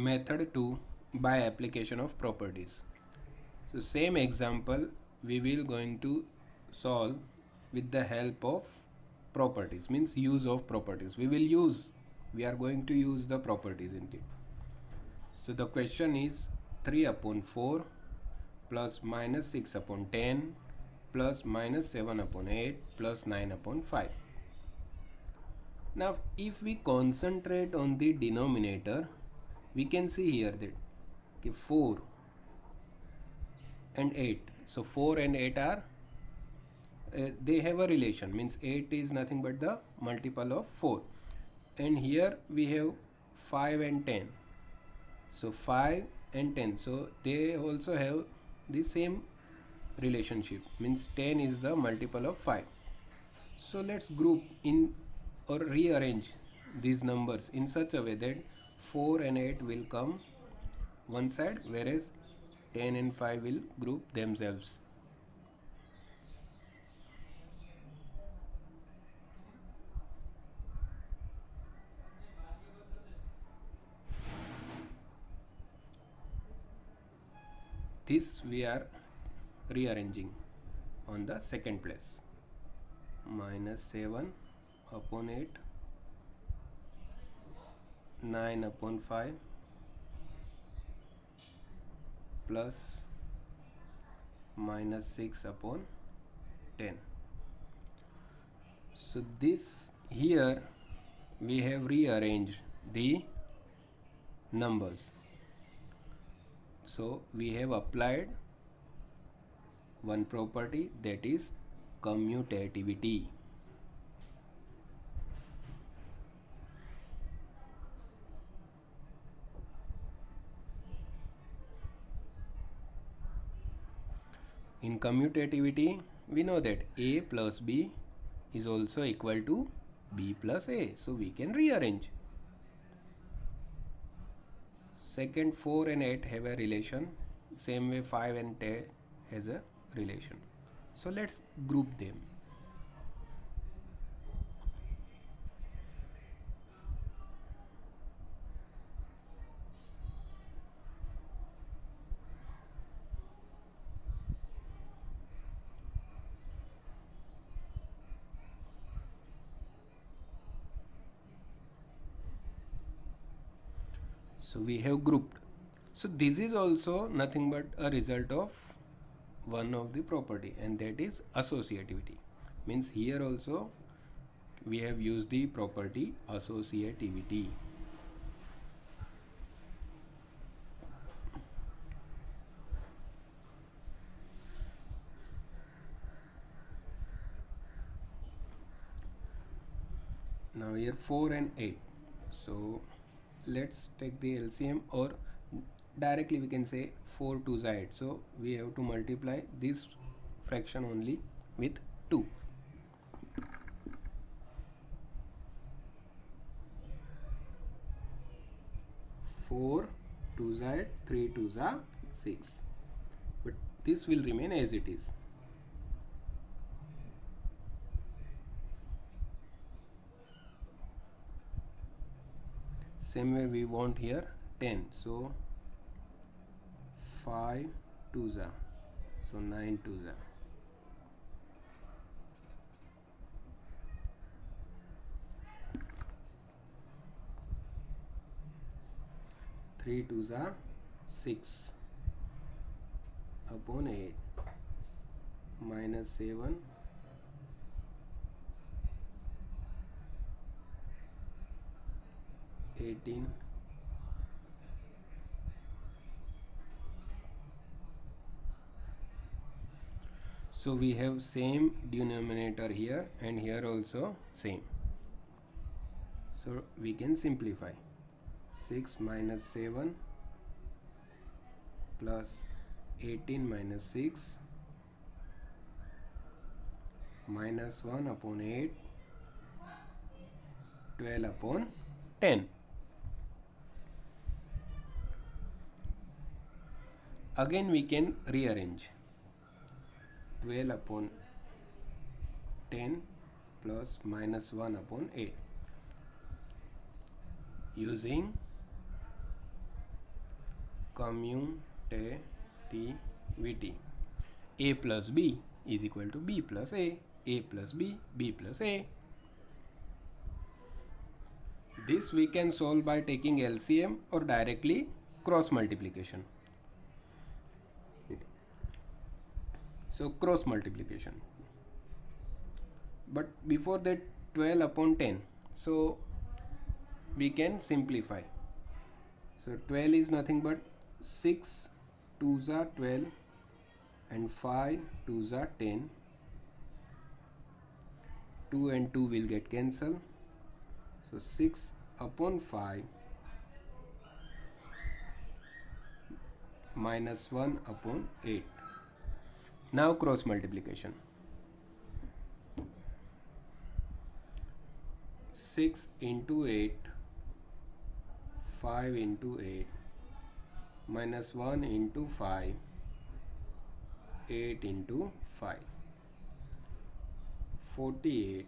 method 2 by application of properties. So same example we will going to solve with the help of properties, means use of properties. We are going to use the properties in it. So the question is 3 upon 4 plus minus 6 upon 10 plus minus 7 upon 8 plus 9 upon 5. Now if we concentrate on the denominator, we can see here that 4 and 8. So 4 and 8 are they have a relation, means 8 is nothing but the multiple of 4, and here we have 5 and 10. So 5 and 10, so they also have the same relationship, means 10 is the multiple of 5. So let's group in or rearrange these numbers in such a way that 4 and 8 will come one side, whereas 10 and 5 will group themselves. This we are rearranging on the second place. Minus 7 upon 8, 9 upon 5 plus minus 6 upon 10. So this here we have rearranged the numbers. So we have applied one property, that is commutativity. In commutativity, we know that A plus B is also equal to B plus A. So we can rearrange. Second, 4 and 8 have a relation. Same way 5 and 10 has a relation. So let's group them. So we have grouped. So this is also nothing but a result of one of the property, and that is associativity. Means here also we have used the property associativity. Now here 4 and 8. So let's take the LCM, or directly we can say 4 2s are 8. So we have to multiply this fraction only with 2. Four 2s are 8, 3 2s are 6. But this will remain as it is. Same way we want here 10. So 5 2s are, so 9 2s are. 3 2s are 6 upon 8 minus 7 18 so we have same denominator here, and here also same. So we can simplify. 6 minus 7 plus 18 minus 6 minus 1 upon 8, 12 upon 10. Again we can rearrange. 12 upon 10 plus minus 1 upon 8 using commutativity. A plus B is equal to B plus A plus B, B plus A. This we can solve by taking LCM or directly cross multiplication. So cross multiplication. But before that, 12 upon 10. So we can simplify. So 12 is nothing but 6 2s are 12 and 5 2s are 10. 2 and 2 will get cancelled. So 6 upon 5 minus 1 upon 8. Now cross multiplication. 6 into 8, 5 into 8, minus 1 into 5, 8 into 5, 48.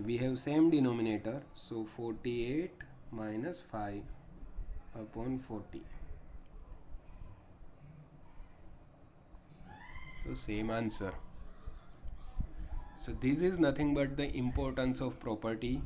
We have same denominator, so 48 minus 5 upon 40. So same answer. So this is nothing but the importance of properties.